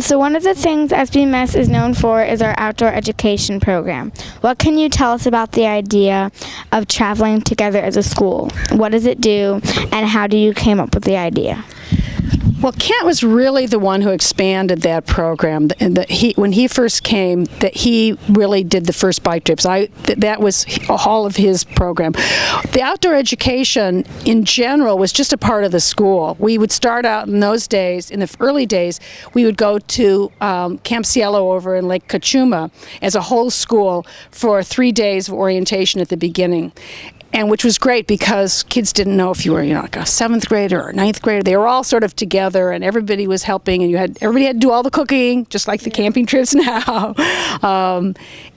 So one of the things SBMS is known for is our outdoor education program. What can you tell us about the idea of traveling together as a school? What does it do, and how do you came up with the idea? Well, Kent was really the one who expanded that program. When he first came, that he really did the first bike trips. That was all of his program. The outdoor education in general was just a part of the school. We would start out in those days, in the early days, we would go to Camp Cielo over in Lake Cachuma as a whole school for 3 days of orientation at the beginning. And which was great because kids didn't know if you were, like a 7th grader or 9th grader. They were all sort of together, and everybody was helping, and everybody had to do all the cooking, just like the camping trips now.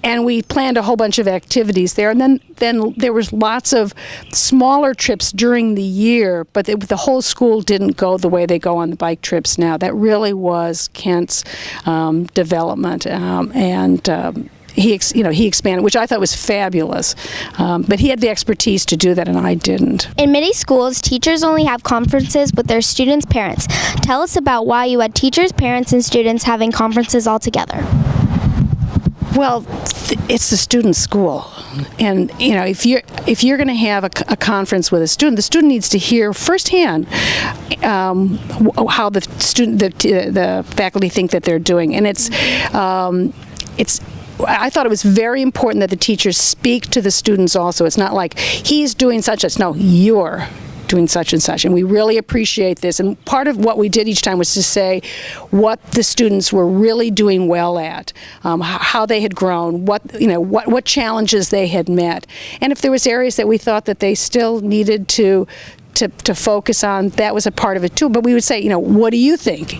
And we planned a whole bunch of activities there. And then there was lots of smaller trips during the year, but the whole school didn't go the way they go on the bike trips now. That really was Kent's development, he expanded, which I thought was fabulous. But he had the expertise to do that, and I didn't. In many schools, teachers only have conferences with their students' parents. Tell us about why you had teachers, parents, and students having conferences all together. Well, it's the student school, and if you're going to have a conference with a student, the student needs to hear firsthand how the faculty think that they're doing, and it's. I thought it was very important that the teachers speak to the students also. It's not like he's doing such and such. No, you're doing such and such, and we really appreciate this. And part of what we did each time was to say what the students were really doing well at, how they had grown, what challenges they had met, and if there was areas that we thought that they still needed to focus on, that was a part of it too. But we would say, what do you think?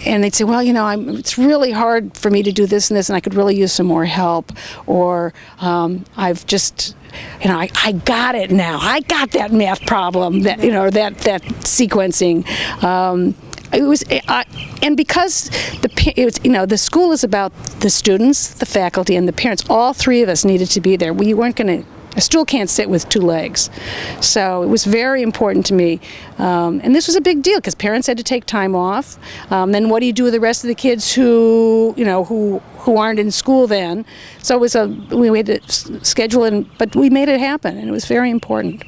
And they'd say, well, it's really hard for me to do this and this, and I could really use some more help. Or I've just, I got it now. I got that math problem, that sequencing. And because the school is about the students, the faculty, and the parents. All three of us needed to be there. We weren't going to. A stool can't sit with 2 legs. So it was very important to me. And this was a big deal because parents had to take time off. Then what do you do with the rest of the kids who aren't in school then? So it was we had to schedule it, but we made it happen, and it was very important.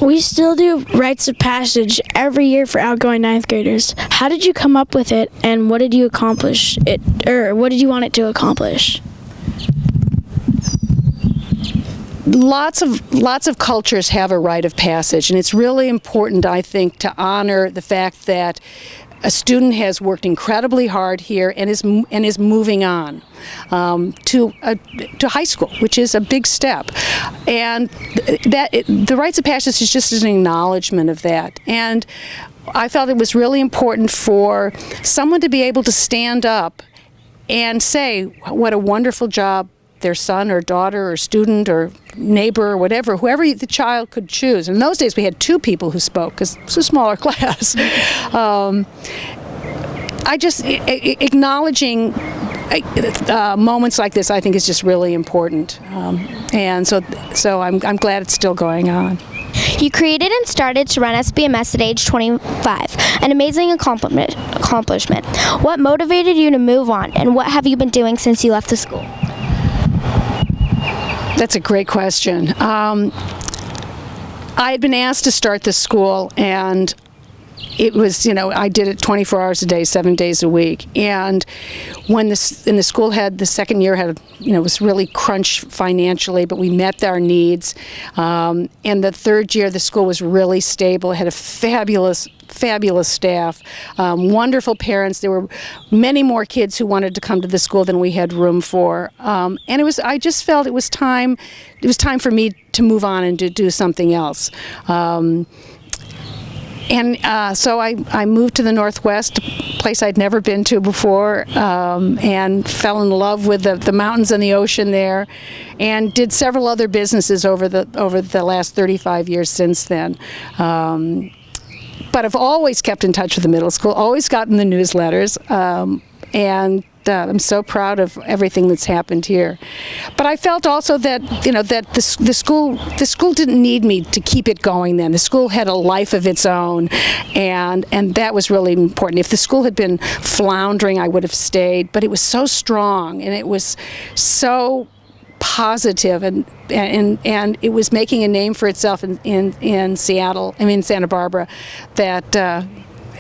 We still do Rites of Passage every year for outgoing 9th graders. How did you come up with it, and what did you accomplish what did you want it to accomplish? Lots of cultures have a rite of passage, and it's really important, I think, to honor the fact that a student has worked incredibly hard here and is moving on to high school, which is a big step. And the rites of passage is just an acknowledgement of that. And I felt it was really important for someone to be able to stand up and say what a wonderful job their son or daughter or student or neighbor or whatever, whoever the child could choose. In those days we had 2 people who spoke because it was a smaller class. Acknowledging moments like this, I think, is just really important. And so I'm glad it's still going on. You created and started to run SBMS at age 25, an amazing accomplishment. What motivated you to move on, and what have you been doing since you left the school? That's a great question. I had been asked to start the school, and it was, I did it 24 hours a day, 7 days a week. And when the school had, the second year had, was really crunched financially, but we met our needs. And the third year, the school was really stable. It had a fabulous staff, wonderful parents. There were many more kids who wanted to come to the school than we had room for. And I just felt it was time for me to move on and to do something else. So I moved to the Northwest, a place I'd never been to before, and fell in love with the mountains and the ocean there, and did several other businesses over the last 35 years since then. But I've always kept in touch with the middle school, always gotten the newsletters, and I'm so proud of everything that's happened here. But I felt also that that the school didn't need me to keep it going. Then the school had a life of its own, and that was really important. If the school had been floundering, I would have stayed. But it was so strong, and it was so positive, and it was making a name for itself in Seattle. I mean Santa Barbara, that.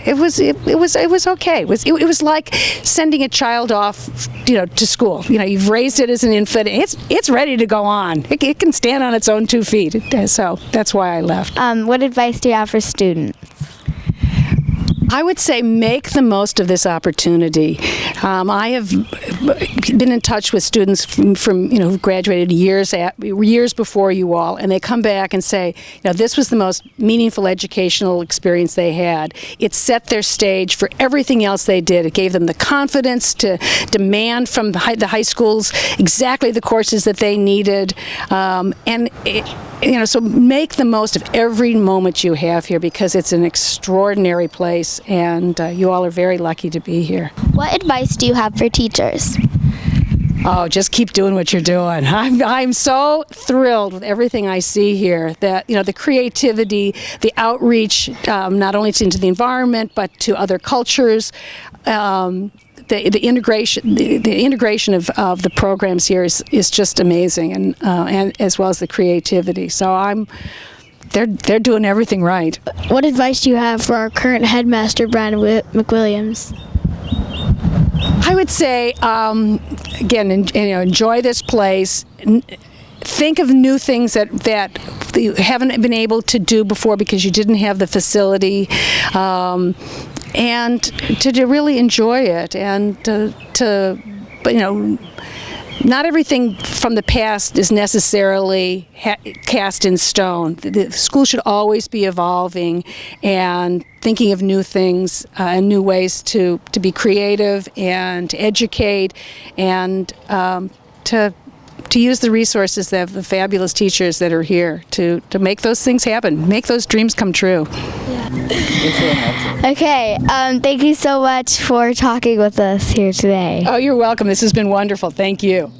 It was okay. It was like sending a child off, to school. You've raised it as an infant. It's ready to go on. It can stand on its own 2 feet. So that's why I left. What advice do you have for students? I would say make the most of this opportunity. I have been in touch with students from who graduated years before you all, and they come back and say, this was the most meaningful educational experience they had. It set their stage for everything else they did. It gave them the confidence to demand from the high schools exactly the courses that they needed, so make the most of every moment you have here, because it's an extraordinary place, and you all are very lucky to be here. What advice do you have for teachers? Oh, just keep doing what you're doing. I'm so thrilled with everything I see here. That the creativity, the outreach, not only into the environment but to other cultures. The integration of the programs here is just amazing, and as well as the creativity. So they're doing everything right. What advice do you have for our current headmaster, Brian McWilliams? I would say, again, enjoy this place. Think of new things that you haven't been able to do before because you didn't have the facility. And to really enjoy it, and but not everything from the past is necessarily cast in stone. The school should always be evolving and thinking of new things and new ways to be creative and to educate, and to use the resources of the fabulous teachers that are here to make those things happen, make those dreams come true. Okay, thank you so much for talking with us here today. Oh, you're welcome. This has been wonderful. Thank you.